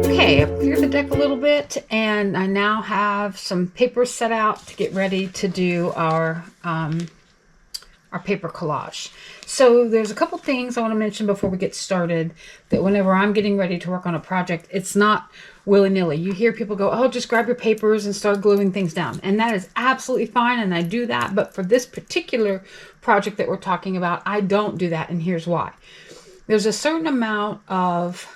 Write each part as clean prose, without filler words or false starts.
Okay, I've cleared the deck a little bit, and I now have some papers set out to get ready to do our paper collage. So there's a couple things I want to mention before we get started, that whenever I'm getting ready to work on a project, it's not willy-nilly. You hear people go, oh, just grab your papers and start gluing things down. And that is absolutely fine, and I do that. But for this particular project that we're talking about, I don't do that, and here's why. There's a certain amount of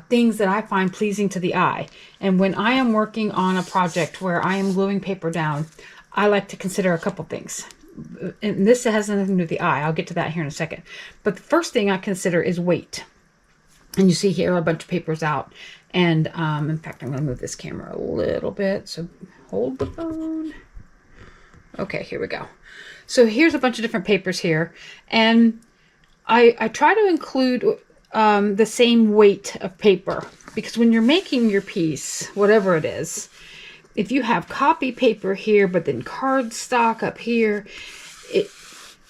things that I find pleasing to the eye. And when I am working on a project where I am gluing paper down, I like to consider a couple things. And this has nothing to do with the eye. I'll get to that here in a second. But the first thing I consider is weight. And you see here a bunch of papers out. And in fact, I'm going to move this camera a little bit. So hold the phone. Okay, here we go. So here's a bunch of different papers here. And I try to include the same weight of paper. Because when you're making your piece, whatever it is, if you have copy paper here, but then cardstock up here,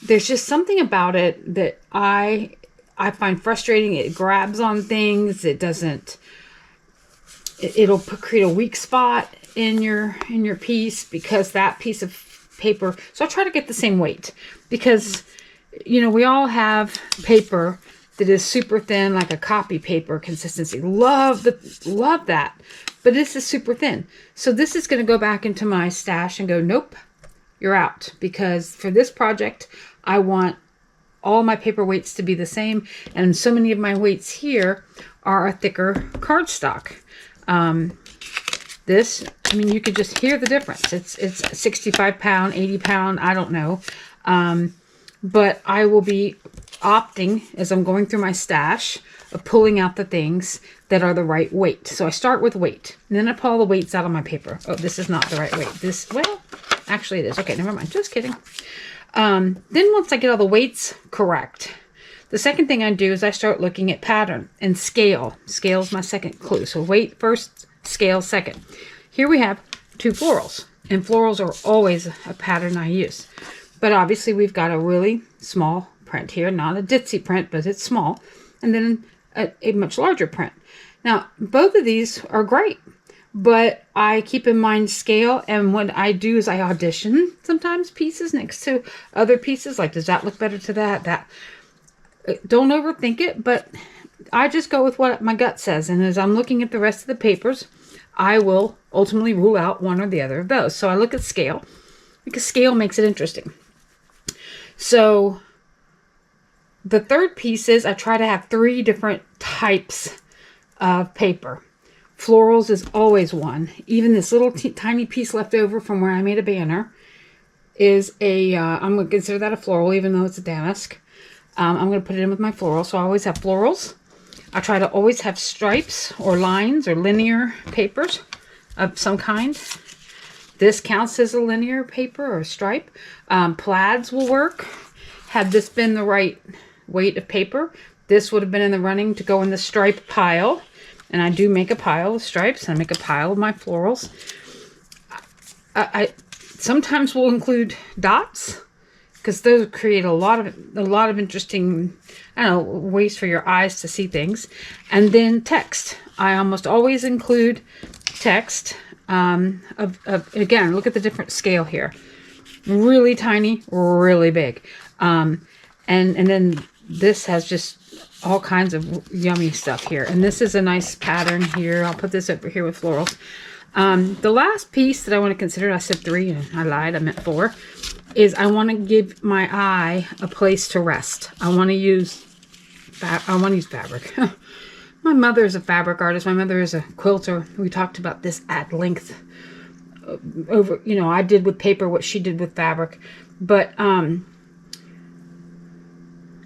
there's just something about it that I find frustrating. It grabs on things. It doesn't. It'll create a weak spot in your piece because that piece of paper. So I try to get the same weight because, you know, we all have paper that is super thin, like a copy paper consistency. Love that. But this is super thin. So this is going to go back into my stash and go, nope, you're out. Because for this project, I want all my paper weights to be the same. And so many of my weights here are a thicker cardstock. This, I mean, you could just hear the difference. It's 65 pound, 80 pound, I don't know. But I will be opting, as I'm going through my stash, of pulling out the things that are the right weight. So I start with weight, and then I pull all the weights out of my paper. Oh, this is not the right weight. This, well, actually it is. Okay, never mind. Just kidding. Then once I get all the weights correct, the second thing I do is I start looking at pattern and scale. Scale is my second clue. So weight first, scale second. Here we have two florals, and florals are always a pattern I use. But obviously we've got a really small print here, not a ditzy print, but it's small, and then a much larger print. Now, both of these are great, but I keep in mind scale, and what I do is I audition sometimes pieces next to other pieces, like, does that look better to that? Don't overthink it, but I just go with what my gut says, and as I'm looking at the rest of the papers, I will ultimately rule out one or the other of those. So I look at scale, because scale makes it interesting. So the third piece is I try to have 3 different types of paper. Florals is always one. Even this little tiny piece left over from where I made a banner is I'm going to consider that a floral, even though it's a damask. I'm going to put it in with my floral. So I always have florals. I try to always have stripes or lines or linear papers of some kind. This counts as a linear paper or a stripe. Plaids will work. Had this been the right weight of paper, this would have been in the running to go in the stripe pile. And I do make a pile of stripes. I make a pile of my florals. I sometimes will include dots because those create a lot of interesting, I don't know, ways for your eyes to see things. And then text. I almost always include text. Again, look at the different scale here. Really tiny, really big. And then this has just all kinds of yummy stuff here. And this is a nice pattern here. I'll put this over here with florals. The last piece that I want to consider, I said 3 and I lied, I meant 4, is I want to give my eye a place to rest. I want to use fabric. My mother is a fabric artist. My mother is a quilter. We talked about this at length over, you know, I did with paper what she did with fabric. But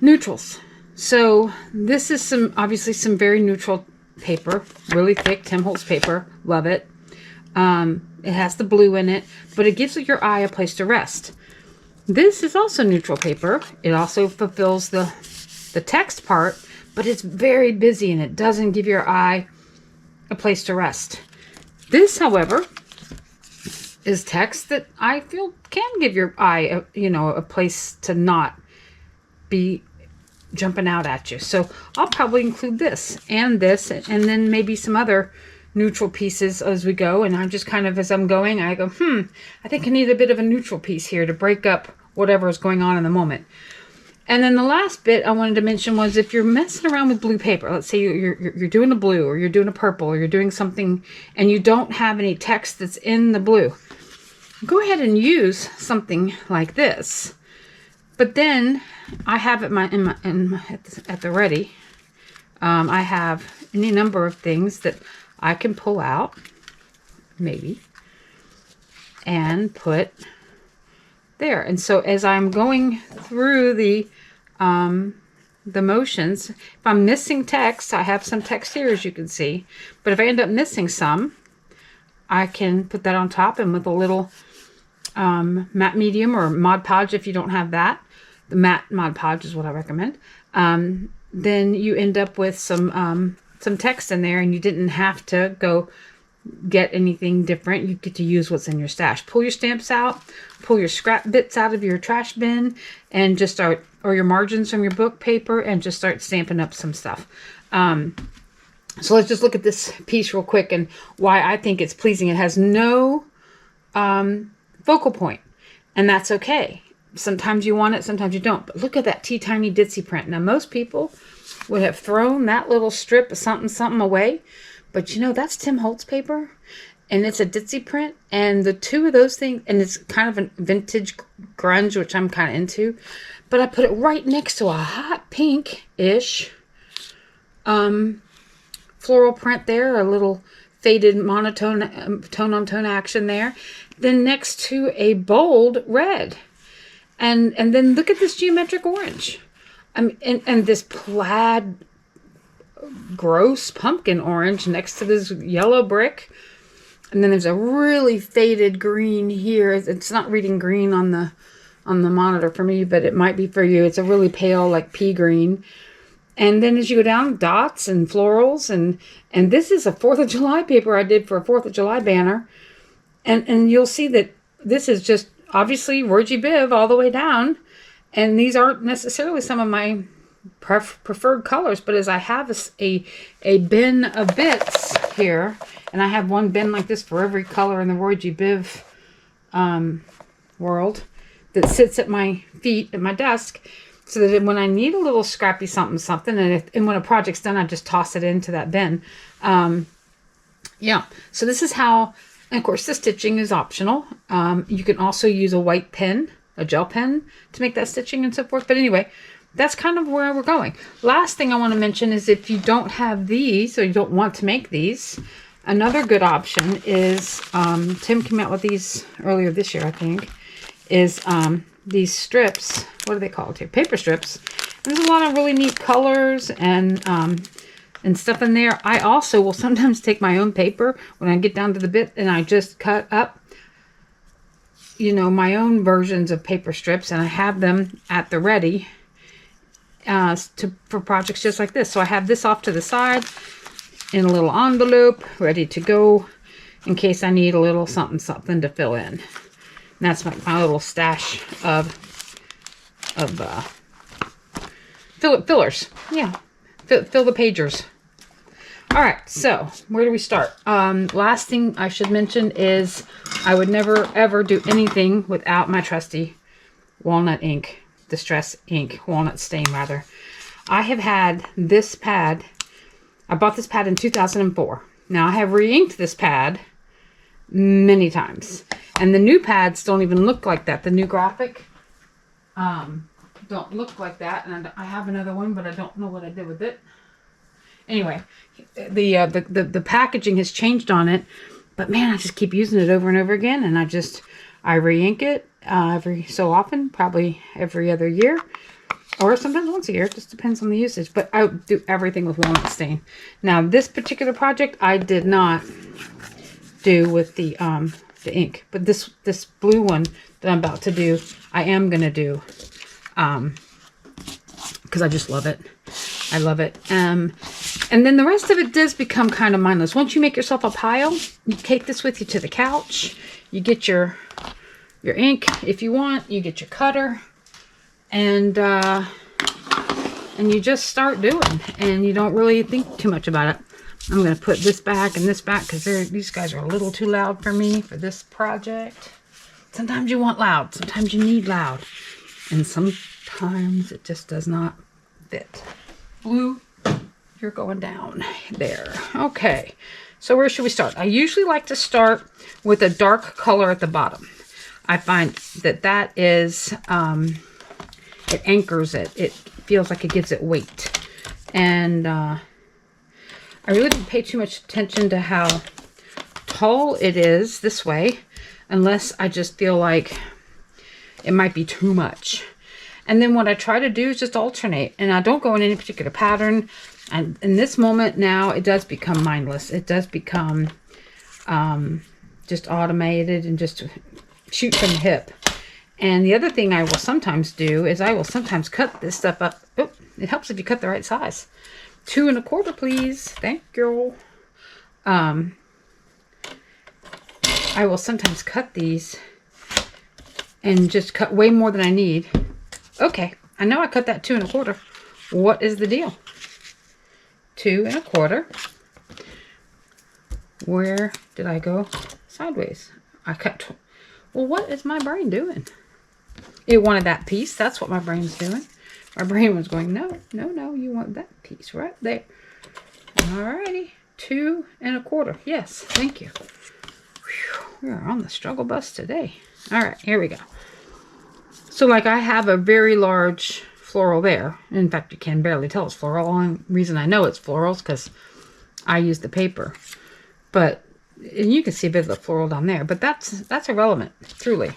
neutrals. So this is obviously some very neutral paper, really thick Tim Holtz paper. Love it. It has the blue in it, but it gives your eye a place to rest. This is also neutral paper. It also fulfills the text part, but it's very busy and it doesn't give your eye a place to rest. This, however, is text that I feel can give your eye a place to not be jumping out at you. So I'll probably include this, and then maybe some other neutral pieces as we go. And I'm just kind of, as I'm going, I go, I think I need a bit of a neutral piece here to break up whatever is going on in the moment. And then the last bit I wanted to mention was, if you're messing around with blue paper, let's say you're doing a blue, or you're doing a purple, or you're doing something and you don't have any text that's in the blue, go ahead and use something like this. But then I have at the ready, I have any number of things that I can pull out, maybe, and put there. And so as I'm going through the motions, if I'm missing text, I have some text here, as you can see. But if I end up missing some, I can put that on top, and with a little matte medium or Mod Podge, if you don't have that, the matte Mod Podge is what I recommend. Then you end up with some text in there, and you didn't have to go get anything different. You get to use what's in your stash. Pull your stamps out, pull your scrap bits out of your trash bin, and just start, or your margins from your book paper, and just start stamping up some stuff. So let's just look at this piece real quick and why I think it's pleasing. It has no focal point, and that's okay. Sometimes you want it, sometimes you don't. But look at that teeny ditsy print. Now, most people would have thrown that little strip of something away. But you know, that's Tim Holtz paper, and it's a ditzy print, and the two of those things, and it's kind of a vintage grunge, which I'm kind of into, but I put it right next to a hot pink-ish floral print there, a little faded monotone, tone-on-tone action there, then next to a bold red, and then look at this geometric orange, and this plaid gross pumpkin orange next to this yellow brick, and then there's a really faded green here. It's not reading green on the monitor for me, but it might be for you. It's a really pale, like pea green. And then as you go down, dots and florals, and this is a 4th of July paper I did for a 4th of July banner, and you'll see that this is just obviously Roy Biv all the way down, and these aren't necessarily some of my preferred colors, but as I have a bin of bits here, and I have one bin like this for every color in the Roy G. Biv world that sits at my feet at my desk, so that when I need a little scrappy something, and when a project's done, I just toss it into that bin. Yeah, so this is how, and of course the stitching is optional. You can also use a white pen, a gel pen, to make that stitching and so forth. But anyway, that's kind of where we're going. Last thing I want to mention is, if you don't have these, or you don't want to make these, another good option is, Tim came out with these earlier this year, I think, is these strips. What are they called here? Paper strips. And there's a lot of really neat colors and stuff in there. I also will sometimes take my own paper when I get down to the bit, and I just cut up, you know, my own versions of paper strips, and I have them at the ready for projects just like this. So I have this off to the side in a little envelope, ready to go in case I need a little something to fill in. And that's my little stash of fillers. Yeah, fill the pagers. All right, so where do we start? Last thing I should mention is I would never ever do anything without my trusty walnut ink. Distress ink, walnut stain rather. I have had this pad. I bought this pad in 2004. Now I have re-inked this pad many times, and the new pads don't even look like that. The new graphic don't look like that, and I have another one, but I don't know what I did with it. Anyway, the packaging has changed on it, but man, I just keep using it over and over again, and I re-ink it every so often, probably every other year, or sometimes once a year. It just depends on the usage. But I do everything with walnut stain. Now, this particular project I did not do with the ink, but this blue one that I'm about to do, I am gonna do, because I just love it. I love it. And then the rest of it does become kind of mindless. Once you make yourself a pile, you take this with you to the couch. You get your ink if you want. You get your cutter. And and you just start doing, and you don't really think too much about it. I'm going to put this back and this back because these guys are a little too loud for me for this project. Sometimes you want loud, sometimes you need loud, and sometimes it just does not fit. Blue, you're going down there. Okay, so where should we start? I usually like to start with a dark color at the bottom. I find that that is, it anchors it. It feels like it gives it weight. And I really didn't pay too much attention to how tall it is this way, unless I just feel like it might be too much. And then what I try to do is just alternate, and I don't go in any particular pattern. And in this moment now, it does become mindless. It does become just automated and just shoot from the hip. And the other thing I will sometimes do is I will sometimes cut this stuff up. Oh, it helps if you cut the right size. 2 1/4, please. Thank you. I will sometimes cut these and just cut way more than I need. Okay, I know I cut that 2 1/4. What is the deal? 2 1/4. Where did I go sideways? I cut. Well, what is my brain doing? It wanted that piece. That's what my brain's doing. My brain was going, no, no, no, you want that piece right there. Alrighty, 2 1/4. Yes, thank you. Whew, we are on the struggle bus today. All right, here we go. So like I have a very large floral there. In fact, you can barely tell it's floral. The only reason I know it's floral is because I use the paper. But, and you can see a bit of the floral down there, but that's irrelevant, truly.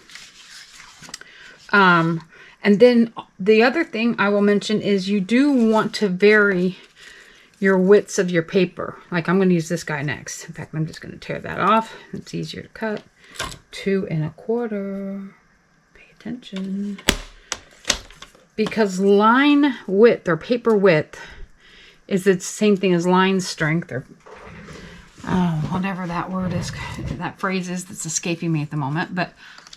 And then the other thing I will mention is you do want to vary your widths of your paper. Like I'm going to use this guy next. In fact, I'm just going to tear that off. It's easier to cut. 2 1/4. Pay attention. Because line width or paper width is the same thing as line strength or whatever that word is, that phrase is that's escaping me at the moment. But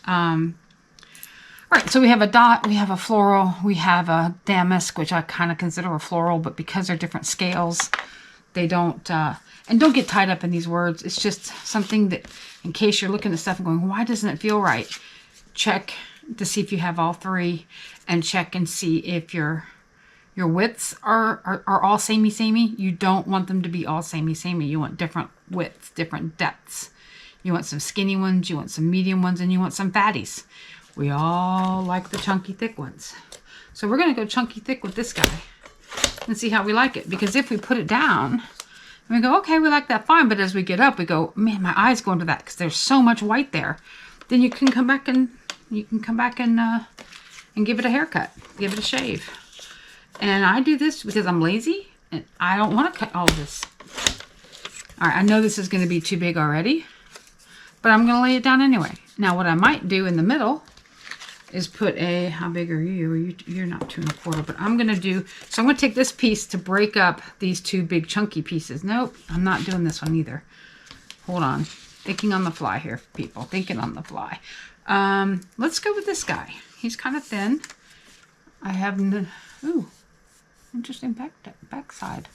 all right, so we have a dot, we have a floral, we have a damask, which I kind of consider a floral, but because they're different scales, they don't, and don't get tied up in these words. It's just something that, in case you're looking at stuff and going, why doesn't it feel right? Check to see if you have all three, and check and see if your widths are all samey. You don't want them to be all samey. You want different widths, different depths. You want some skinny ones, you want some medium ones, and you want some fatties. We all like the chunky thick ones. So we're going to go chunky thick with this guy and see how we like it. Because if we put it down and we go, okay, we like that fine. But as we get up, we go, man, my eyes go into that because there's so much white there. Then you can come back and give it a haircut, give it a shave. And I do this because I'm lazy and I don't want to cut all of this. All right, I know this is going to be too big already, but I'm going to lay it down anyway. Now what I might do in the middle is put a, how big are you? You're not 2 1/4, but I'm going to do, so I'm going to take this piece to break up these two big chunky pieces. Nope, I'm not doing this one either. Hold on. Thinking on the fly here, people. Thinking on the fly. Let's go with this guy. He's kind of thin. I have, ooh, interesting backside.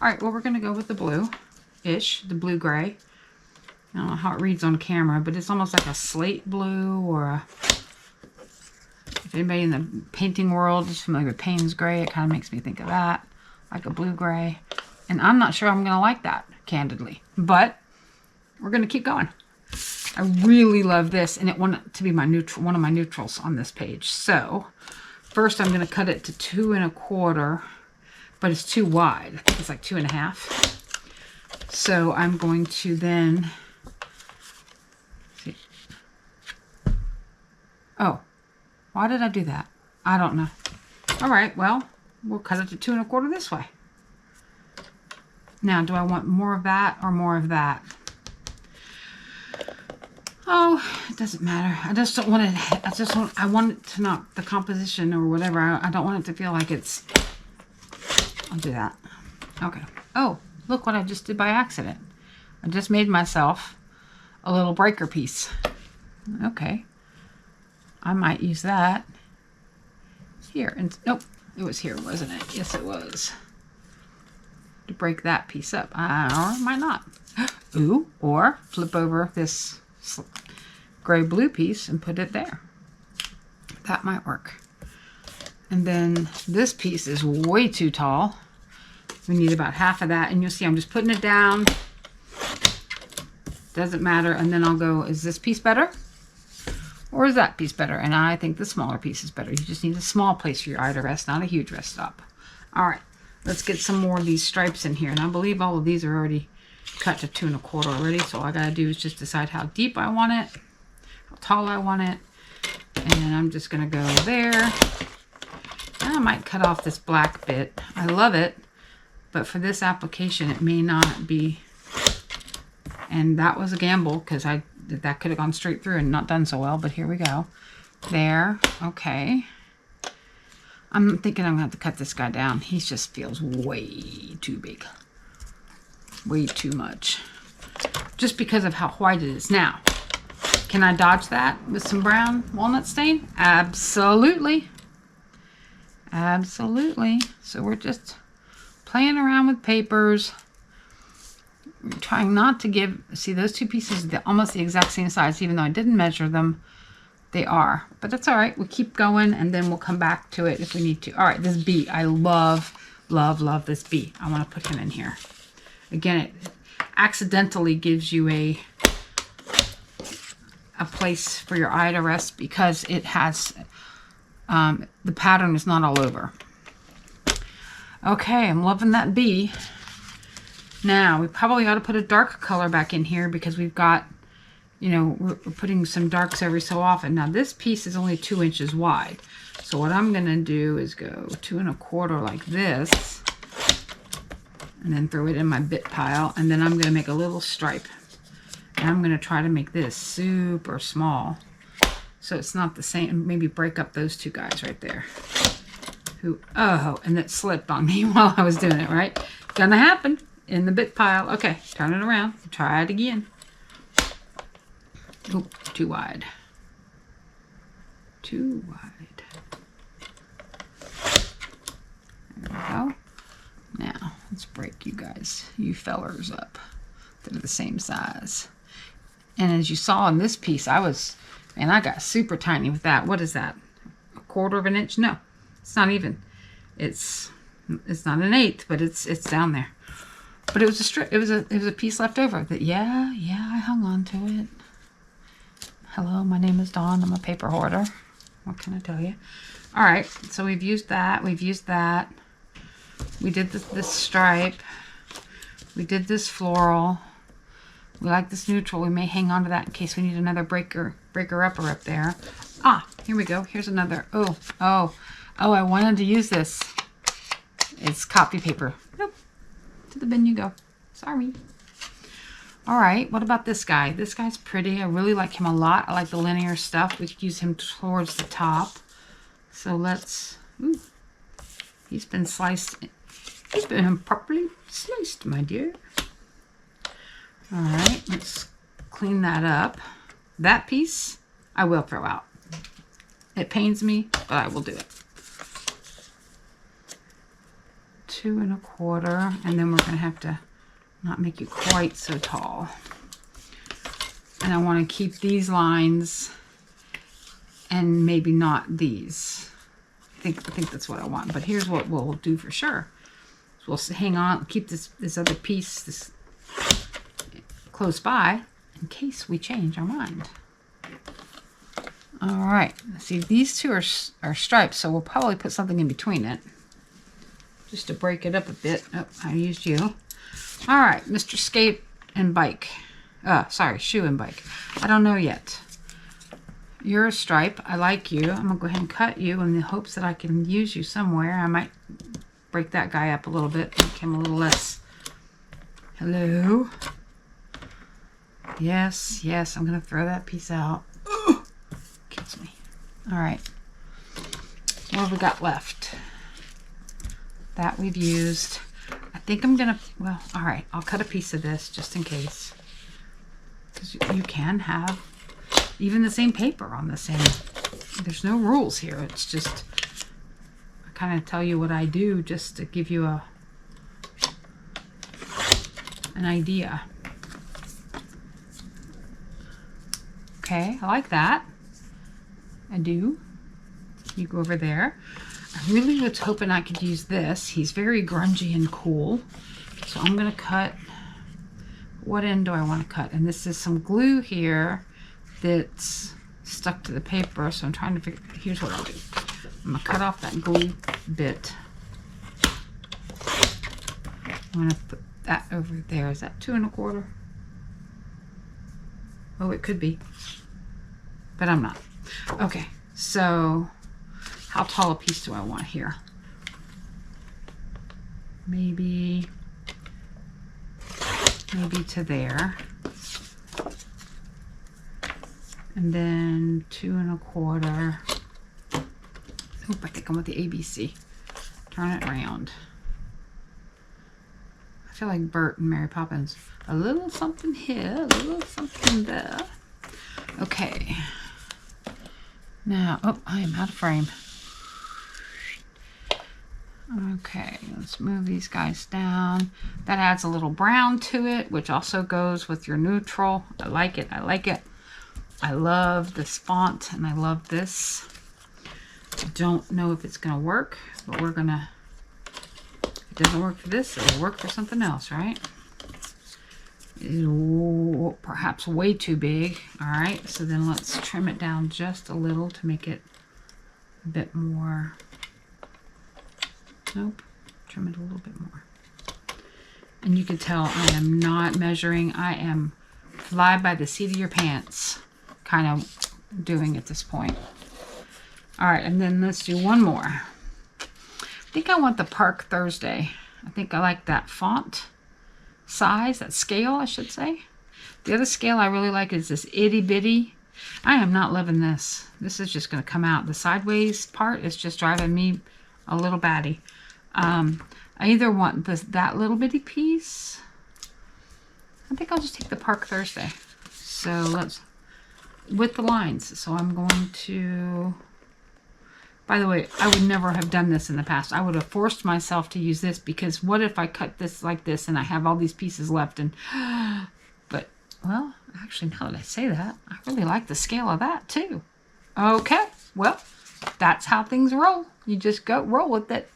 All right, well, we're going to go with the blue-ish, the blue-gray. I don't know how it reads on camera, but it's almost like a slate blue or a, if anybody in the painting world is familiar with Payne's gray, it kind of makes me think of that, like a blue-gray. And I'm not sure I'm going to like that, candidly, but we're going to keep going. I really love this, and it wanted to be my neutral, one of my neutrals on this page. So first I'm going to cut it to 2 1/4, but it's too wide. I think it's like 2 1/2. So I'm going to then, see. Oh, why did I do that? I don't know. All right, well, we'll cut it to 2 1/4 this way. Now, do I want more of that or more of that? Oh, it doesn't matter. I just don't want it, I want it to not, the composition or whatever, I don't want it to feel like it's, I'll do that. Okay. Oh, look what I just did by accident. I just made myself a little breaker piece. Okay. I might use that here. And nope, It was here, wasn't it? Yes, it was. To break that piece up. Or it might not. Ooh, or flip over this gray-blue piece and put it there. That might work. And then this piece is way too tall. We need about half of that. And you'll see I'm just putting it down. Doesn't matter. And then I'll go, is this piece better? Or is that piece better? And I think the smaller piece is better. You just need a small place for your eye to rest, not a huge rest stop. All right, let's get some more of these stripes in here. And I believe all of these are already cut to 2 1/4 already. So all I gotta do is just decide how deep I want it, how tall I want it. And I'm just gonna go there. I might cut off this black bit. I love it, but for this application, it may not be. And that was a gamble because that could have gone straight through and not done so well, but here we go. There, okay. I'm thinking I'm gonna have to cut this guy down. He just feels way too big. Way too much. Just because of how white it is. Now, can I dodge that with some brown walnut stain? Absolutely. Absolutely. So we're just playing around with papers. We're trying not to give, see those two pieces are almost the exact same size, even though I didn't measure them. They are, but that's all right. We'll keep going and then we'll come back to it if we need to. All right, this bee, I love, love, love this bee. I want to put him in here. Again, it accidentally gives you a place for your eye to rest because it has, the pattern is not all over. Okay, I'm loving that bee. Now, we probably ought to put a dark color back in here because we've got, you know, we're putting some darks every so often. Now, this piece is only 2 inches wide. So what I'm going to do is go 2 1/4 like this. And then throw it in my bit pile. And then I'm going to make a little stripe. And I'm going to try to make this super small. So it's not the same. Maybe break up those two guys right there. Oh, and it slipped on me while I was doing it, right? Gonna happen. In the bit pile. Okay, turn it around. Try it again. Oh, too wide. Too wide. There we go. Now, let's break you guys, you fellers up that are the same size. And as you saw in this piece, I got super tiny with that. What is that? 1/4 of an inch? No, it's not even. It's not an eighth, but it's down there. But it was a strip. It was a piece left over that I hung on to it. Hello, my name is Dawn. I'm a paper hoarder. What can I tell you? All right, so we've used that. We've used that. We did this stripe. We did this floral. We like this neutral. We may hang on to that in case we need another breaker upper up there. Ah, here we go. Here's another. Oh, I wanted to use this. It's copy paper. Nope. To the bin you go. Sorry. All right, what about this guy? This guy's pretty. I really like him a lot. I like the linear stuff. We could use him towards the top. So let's, he's been sliced. He's been properly sliced, my dear. All right, let's clean that up. That piece, I will throw out. It pains me, but I will do it. 2 1/4, and then we're going to have to not make you quite so tall. And I want to keep these lines and maybe not these. I think that's what I want. But here's what we'll do for sure. So we'll hang on, keep this other piece close by in case we change our mind. All right. See, these two are stripes, so we'll probably put something in between it. Just to break it up a bit. Oh, I used you. All right, Mr. Skate and Bike. Sorry, Shoe and Bike. I don't know yet. You're a stripe. I like you. I'm going to go ahead and cut you in the hopes that I can use you somewhere. I might break that guy up a little bit, make him a little less. Hello? Yes, I'm going to throw that piece out. Kills me. All right. What have we got left? That we've used. I think I'm gonna, well, all right, I'll cut a piece of this just in case. Because you can have even the same paper on the same, there's no rules here. It's just, kind of tell you what I do just to give you an idea. Okay, I like that. I do. You go over there. I really was hoping I could use this. He's very grungy and cool. So I'm going to cut. What end do I want to cut? And this is some glue here that's stuck to the paper. So I'm trying to figure. Here's what I'll do. I'm going to cut off that glue bit. I'm going to put that over there. Is that 2 1/4? Oh, it could be. But I'm not. Okay, so how tall a piece do I want here? Maybe to there. And then 2 1/4. Oop, I think I want the ABC. Turn it around. I feel like Bert and Mary Poppins. A little something here, a little something there. Okay. Now, oh, I am out of frame. Okay, let's move these guys down. That adds a little brown to it, which also goes with your neutral. I like it. I like it. I love this font, and I love this. I don't know if it's going to work, but we're going to... If it doesn't work for this, it'll work for something else, right? It's perhaps way too big. All right, so then let's trim it down just a little to make it a bit more... Nope, trim it a little bit more. And you can tell I am not measuring. I am fly by the seat of your pants kind of doing at this point. All right, and then let's do one more. I think I want the Park Thursday. I think I like that font size, that scale, I should say. The other scale I really like is this itty bitty. I am not loving this. This is just going to come out. The sideways part is just driving me a little batty. I either want that little bitty piece. I think I'll just take the Park Thursday. So let's, with the lines. So I'm going to, by the way, I would never have done this in the past. I would have forced myself to use this because what if I cut this like this and I have all these pieces left and, but, well, actually now that I say that, I really like the scale of that too. Okay, well, that's how things roll. You just go roll with it.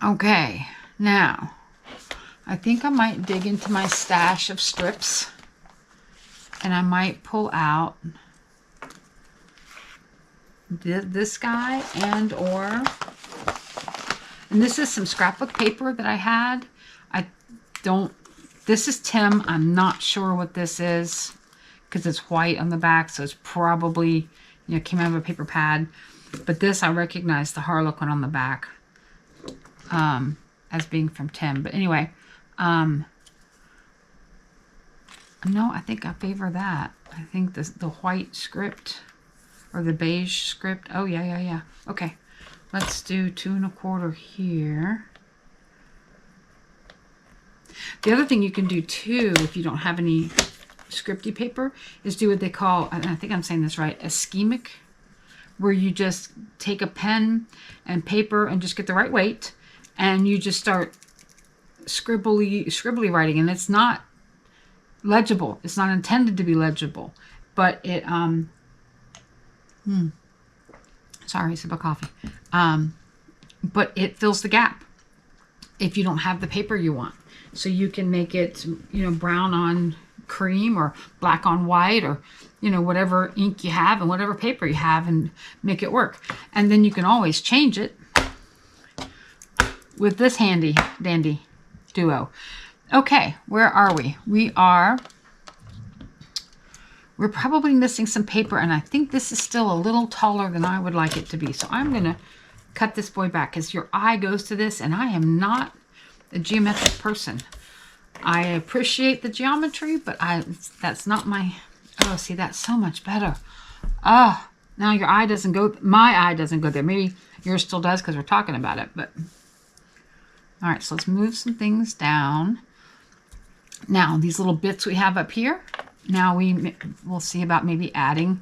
Okay, now I think I might dig into my stash of strips and I might pull out this guy and this is some scrapbook paper that I had. This is Tim. I'm not sure what this is because it's white on the back, so it's probably, you know, came out of a paper pad. But this, I recognize the Harlequin on the back as being from Tim. But anyway, no, I think I favor that. I think the white script or the beige script. Oh, yeah. Okay, let's do 2 1/4 here. The other thing you can do too, if you don't have any scripty paper, is do what they call, and I think I'm saying this right, a schemic, where you just take a pen and paper and just get the right weight, and you just start scribbly writing, and it's not legible. It's not intended to be legible, but it sorry, sip of coffee. But it fills the gap if you don't have the paper you want. So you can make it, you know, brown on cream or black on white, or, you know, whatever ink you have and whatever paper you have, and make it work. And then you can always change it with this handy dandy duo. Okay, where are we? We're probably missing some paper, and I think this is still a little taller than I would like it to be. So I'm going to cut this boy back because your eye goes to this, and I am not a geometric person. I appreciate the geometry, but that's not my... Oh, see, that's so much better. Ah, now your eye doesn't go... My eye doesn't go there. Maybe yours still does because we're talking about it, but... All right, so let's move some things down. Now, these little bits we have up here, now we'll see about maybe adding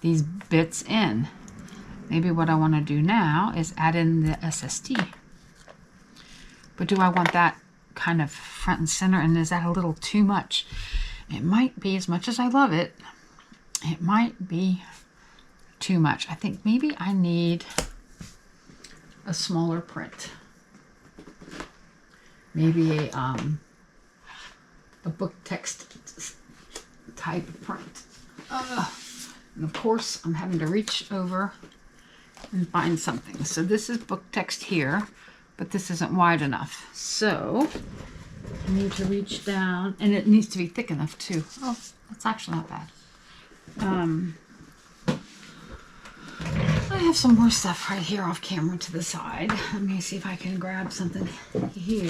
these bits in. maybe what I want to do now is add in the SST. But do I want that kind of front and center, and is that a little too much? It might be, as much as I love it, it might be too much. I think maybe I need a smaller print. Maybe a book text type of print. And of course, I'm having to reach over and find something. So this is book text here, but this isn't wide enough. So I need to reach down, and it needs to be thick enough too. Oh, that's actually not bad. I have some more stuff right here off camera to the side. Let me see if I can grab something here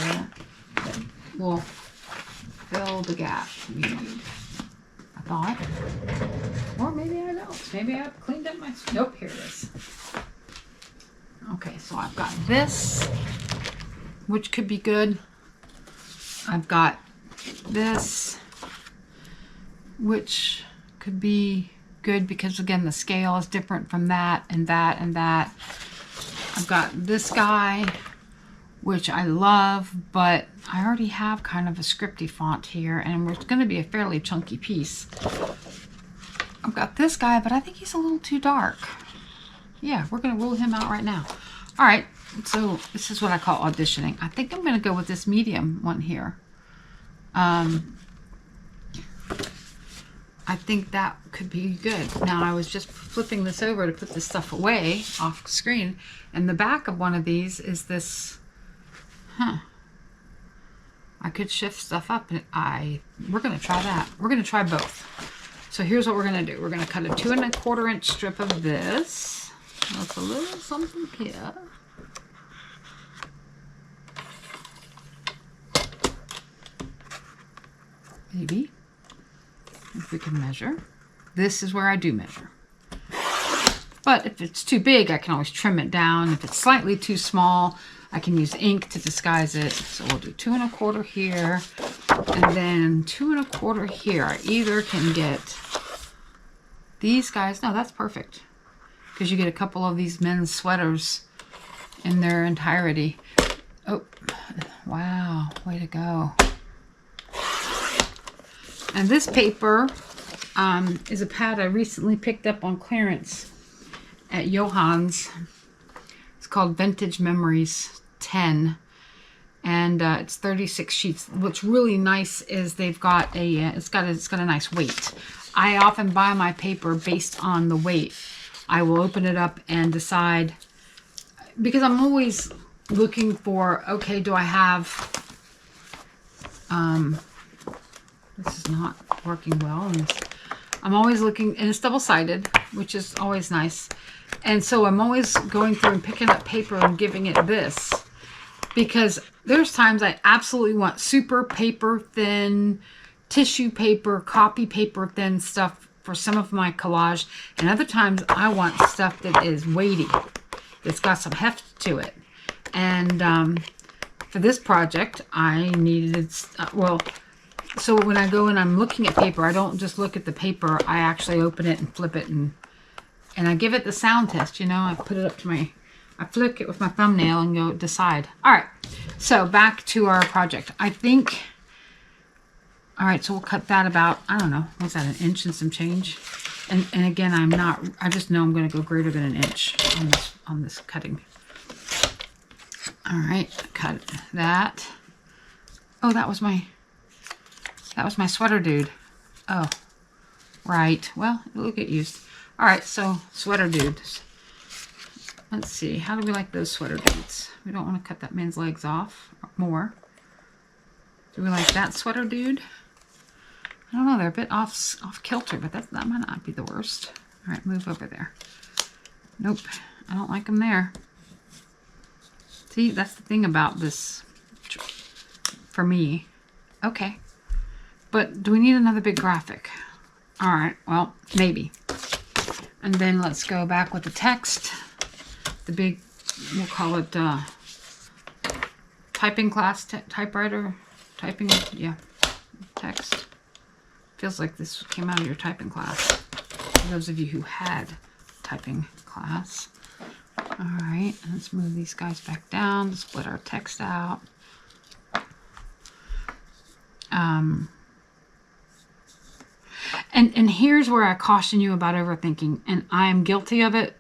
that will fill the gap we need. I thought. Or maybe I don't. Maybe I've cleaned up my... Nope, here it is. Okay, so I've got this, which could be good. I've got this, which could be good because, again, the scale is different from that and that and that. I've got this guy, which I love, but I already have kind of a scripty font here, and it's going to be a fairly chunky piece. I've got this guy, but I think he's a little too dark. Yeah, we're going to rule him out right now. All right, so this is what I call auditioning. I think I'm going to go with this medium one here. I think that could be good. Now, I was just flipping this over to put this stuff away off screen, and the back of one of these is this, I could shift stuff up, and we're going to try that. We're going to try both. So here's what we're going to do. We're going to cut a 2 1/4 inch strip of this. That's a little something here. Maybe. If we can measure. This is where I do measure. But if it's too big, I can always trim it down. If it's slightly too small, I can use ink to disguise it. So we'll do 2 1/4 here, and then 2 1/4 here. I either can get these guys. No, that's perfect, because you get a couple of these men's sweaters in their entirety. Oh, wow, way to go. And this paper is a pad I recently picked up on clearance at Johann's. It's called Vintage Memories 10, and it's 36 sheets. What's really nice is they've got a it's got a nice weight. I often buy my paper based on the weight. I will open it up and decide, because I'm always looking for, okay, do I have this is not working well, and I'm always looking, and it's double-sided, which is always nice. And so I'm always going through and picking up paper and giving it this, because there's times I absolutely want super paper thin, tissue paper, copy paper thin stuff for some of my collage, and other times I want stuff that is weighty, that's got some heft to it. And for this project, I needed, so when I go and I'm looking at paper, I don't just look at the paper. I actually open it and flip it, and I give it the sound test. You know, I put it up to I flick it with my thumbnail and go decide. All right, so back to our project. I think, all right, so we'll cut that about, I don't know, what's that, 1 inch and some change? And again, I just know I'm going to go greater than 1 inch on this cutting. All right, cut that. Oh, that was my sweater dude. Oh, right. Well, it'll get used. All right, so sweater dudes. Let's see. How do we like those sweater dudes? We don't want to cut that man's legs off more. Do we like that sweater dude? I don't know. They're a bit off kilter, but that might not be the worst. All right, move over there. Nope, I don't like them there. See, that's the thing about this for me. Okay. But do we need another big graphic? All right, well, maybe. And then let's go back with the text. The big, we'll call it typing class, typewriter, typing, yeah, text. Feels like this came out of your typing class. For those of you who had typing class. All right, let's move these guys back down to split our text out. And here's where I caution you about overthinking, and I am guilty of it.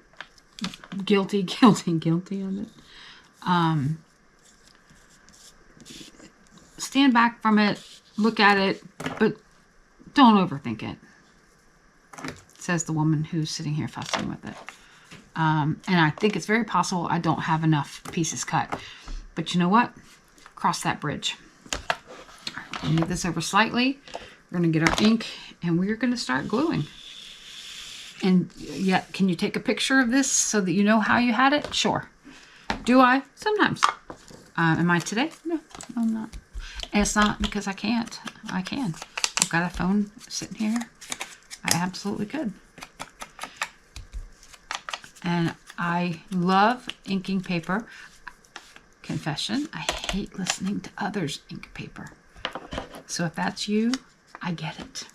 Guilty of it. Stand back from it, look at it, but don't overthink it, says the woman who's sitting here fussing with it. And I think it's very possible I don't have enough pieces cut. But you know what? Cross that bridge. Move this over slightly. We're going to get our ink, and we're going to start gluing. And yet, can you take a picture of this so that you know how you had it? Sure. Do I? Sometimes. Am I today? No, I'm not. And it's not because I can't. I can. I've got a phone sitting here. I absolutely could. And I love inking paper. Confession, I hate listening to others ink paper. So if that's you, I get it.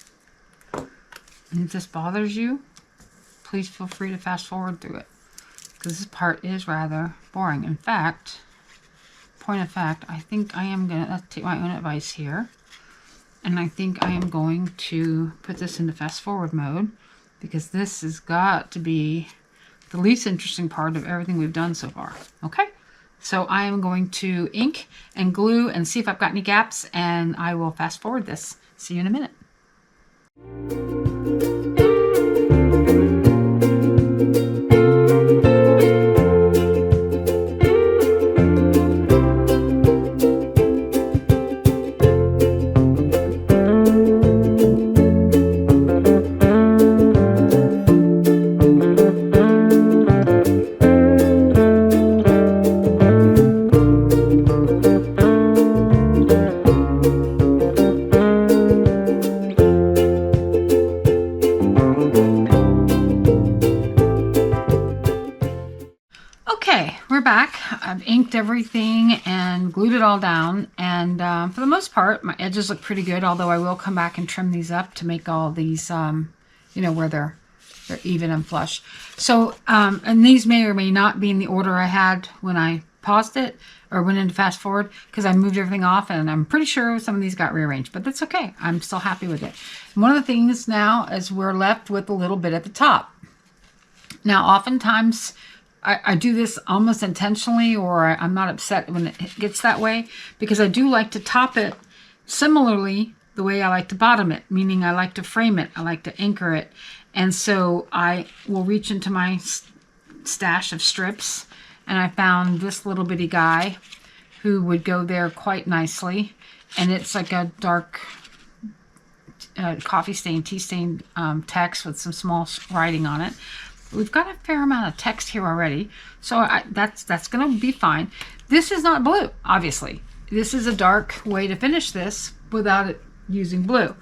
And if this bothers you, please feel free to fast forward through it, because this part is rather boring. In fact, point of fact, I think I am going to take my own advice here. And I think I am going to put this into fast forward mode, because this has got to be the least interesting part of everything we've done so far. Okay, so I am going to ink and glue and see if I've got any gaps, and I will fast forward this. See you in a minute. I've inked everything and glued it all down, and for the most part my edges look pretty good, although I will come back and trim these up to make all these you know, where they're even and flush. So and these may or may not be in the order I had when I paused it or went into fast forward, because I moved everything off, and I'm pretty sure some of these got rearranged, but that's okay. I'm still happy with it. And one of the things now is we're left with a little bit at the top. Now oftentimes I do this almost intentionally, or I'm not upset when it gets that way, because I do like to top it similarly the way I like to bottom it, meaning I like to frame it, I like to anchor it. And so I will reach into my stash of strips, and I found this little bitty guy who would go there quite nicely. And it's like a dark coffee stain, tea stained text with some small writing on it. We've got a fair amount of text here already, so that's going to be fine. This is not blue, obviously. This is a dark way to finish this without it using blue.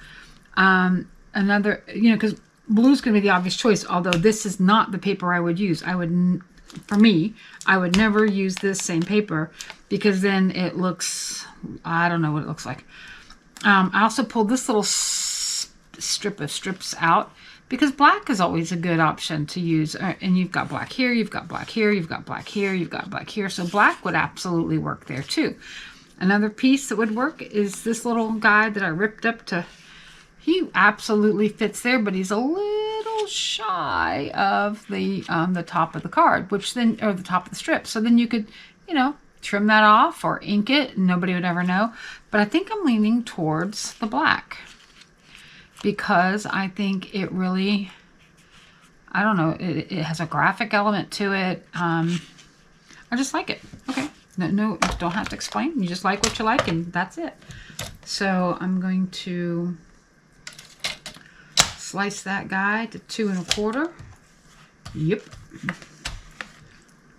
Another, you know, because blue is going to be the obvious choice, although this is not the paper I would use. For me, I would never use this same paper, because then it looks, I don't know what it looks like. I also pulled this little strip of strips out, because black is always a good option to use. And you've got black here, you've got black here, you've got black here, you've got black here. So black would absolutely work there too. Another piece that would work is this little guy that I ripped up to, he absolutely fits there, but he's a little shy of the top of the card, which then, or the top of the strip. So then you could, you know, trim that off or ink it, and nobody would ever know. But I think I'm leaning towards the black, because I think it really, I don't know, it has a graphic element to it. I just like it. Okay, no, don't have to explain. You just like what you like, and that's it. So I'm going to slice that guy to 2 1/4. Yep.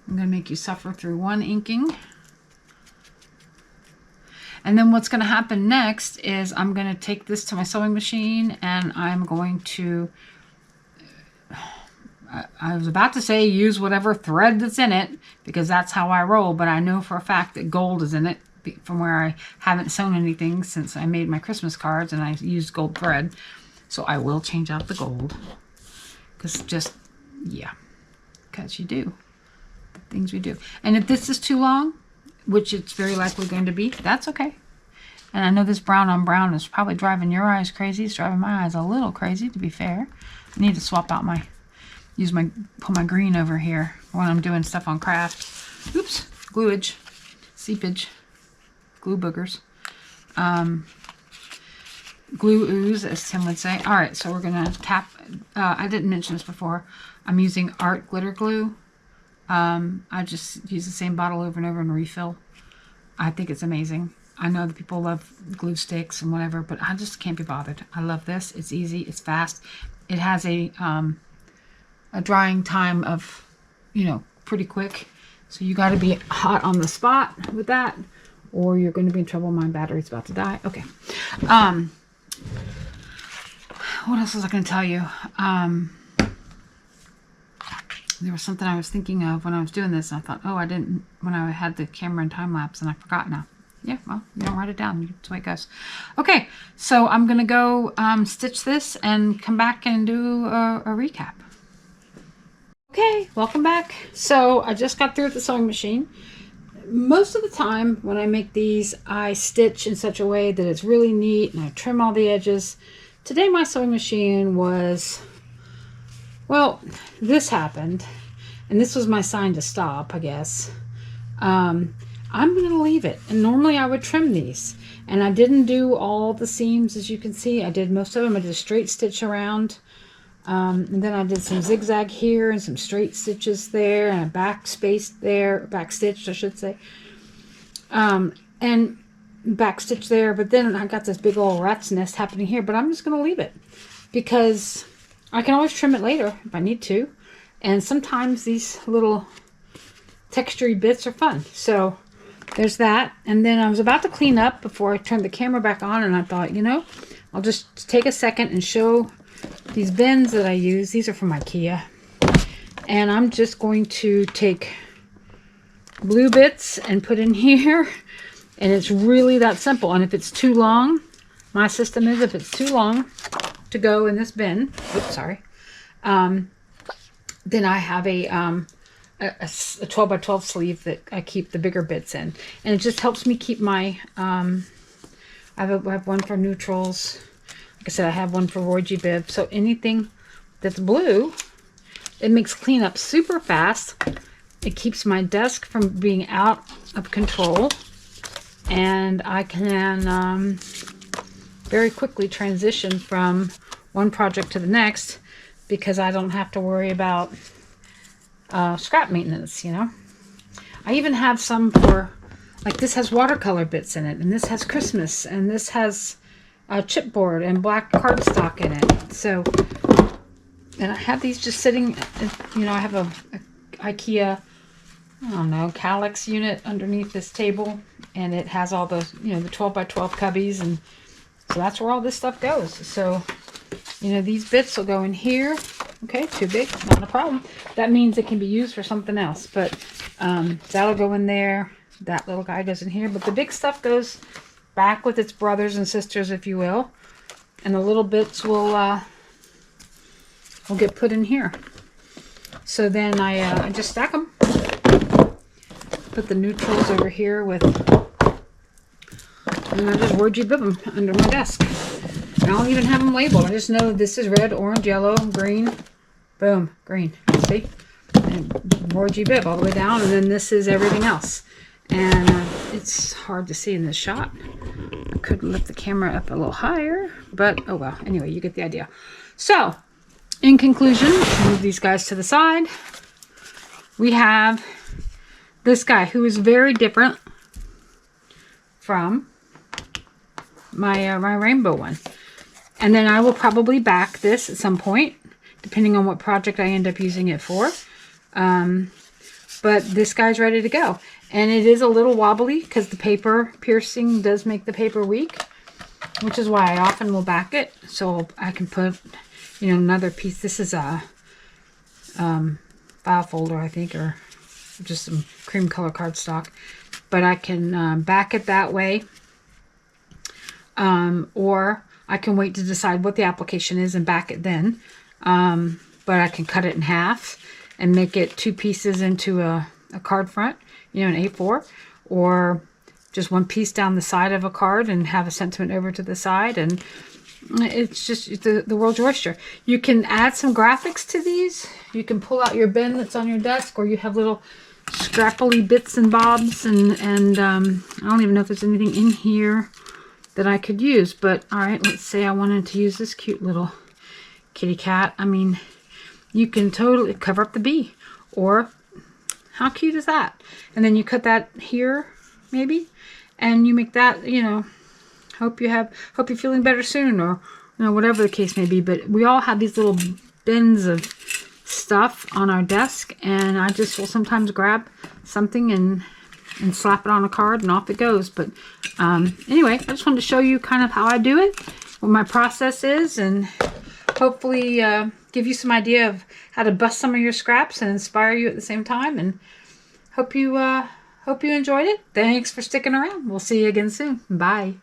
I'm going to make you suffer through one inking. And then what's going to happen next is I'm going to take this to my sewing machine, and I'm going to, I was about to say use whatever thread that's in it, because that's how I roll, but I know for a fact that gold is in it, from where I haven't sewn anything since I made my Christmas cards, and I used gold thread. So I will change out the gold, because just, yeah, because you do. things we do. And if this is too long, which it's very likely going to be, that's okay. And I know this brown on brown is probably driving your eyes crazy. It's driving my eyes a little crazy, to be fair. I need to swap out my, put my green over here when I'm doing stuff on craft. Oops, gluage, seepage, glue boogers. Glue ooze, as Tim would say. All right, so we're gonna tap. I didn't mention this before. I'm using Art glitter glue. I just use the same bottle over and over and refill. I think it's amazing. I know that people love glue sticks and whatever, but I just can't be bothered. I love this. It's easy. It's fast. It has a drying time of, pretty quick. So you got to be hot on the spot with that, or you're going to be in trouble. My battery's about to die. Okay. What else was I going to tell you? There was something I was thinking of when I was doing this. And I thought, oh, I didn't, when I had the camera in time lapse, and I forgot now. Yeah, well, you don't write it down. That's the way it goes. Okay, so I'm going to go stitch this and come back and do a recap. Okay, welcome back. So I just got through with the sewing machine. Most of the time when I make these, I stitch in such a way that it's really neat and I trim all the edges. Today my sewing machine was, well, this happened, and this was my sign to stop, I guess. I'm going to leave it. And normally I would trim these. And I didn't do all the seams, as you can see. I did most of them. I did a straight stitch around. And then I did some zigzag here and some straight stitches there and a back space there, back stitched, I should say. And back stitch there. But then I got this big old rat's nest happening here. But I'm just going to leave it because I can always trim it later if I need to. And sometimes these little textury bits are fun. So there's that. And then I was about to clean up before I turned the camera back on, and I thought, I'll just take a second and show these bins that I use. These are from IKEA. And I'm just going to take blue bits and put in here. And it's really that simple. And if it's too long, my system is if it's too long to go in this bin, oops, sorry, then I have a 12 by 12 sleeve that I keep the bigger bits in. And it just helps me keep my, I have one for neutrals. Like I said, I have one for Roy G. Bibb. So anything that's blue, it makes cleanup super fast. It keeps my desk from being out of control. And I can very quickly transition from one project to the next because I don't have to worry about scrap maintenance, I even have some for, like this has watercolor bits in it, and this has Christmas, and this has chipboard and black cardstock in it. So, and I have these just sitting, I have a IKEA, I don't know, calyx unit underneath this table, and it has all those, the 12 by 12 cubbies, and so that's where all this stuff goes. So, these bits will go in here. Okay, too big, not a problem. That means it can be used for something else, but that'll go in there. That little guy goes in here, but the big stuff goes back with its brothers and sisters, if you will, and the little bits will get put in here. So then I just stack them. Put the neutrals over here with, and I just Roy G. Bibb them under my desk. I don't even have them labeled. I just know this is red, orange, yellow, green. Boom, green. See? And Roy G. Bibb all the way down. And then this is everything else. And it's hard to see in this shot. I could lift the camera up a little higher. But, oh well. Anyway, you get the idea. So, in conclusion, move these guys to the side. We have this guy who is very different from my my rainbow one. And then I will probably back this at some point, depending on what project I end up using it for. But this guy's ready to go. And it is a little wobbly because the paper piercing does make the paper weak, which is why I often will back it. So I can put, another piece. This is a file folder, I think, or just some cream color cardstock. But I can back it that way. Or I can wait to decide what the application is and back it then. But I can cut it in half and make it two pieces into a a card front, you know, an A4, or just one piece down the side of a card and have a sentiment over to the side, and it's just the world's your oyster. You can add some graphics to these. You can pull out your bin that's on your desk, or you have little scrappily bits and bobs, and I don't even know if there's anything in here that I could use. But all right, let's say I wanted to use this cute little kitty cat. I mean, you can totally cover up the bee, or how cute is that? And then you cut that here maybe, and you make that, you know, hope you're feeling better soon, or you know, whatever the case may be. But we all have these little bins of stuff on our desk, and I just will sometimes grab something and slap it on a card, and off it goes. But anyway, I just wanted to show you kind of how I do it, what my process is, and hopefully give you some idea of how to bust some of your scraps and inspire you at the same time. And hope you enjoyed it. Thanks for sticking around. We'll see you again soon. Bye.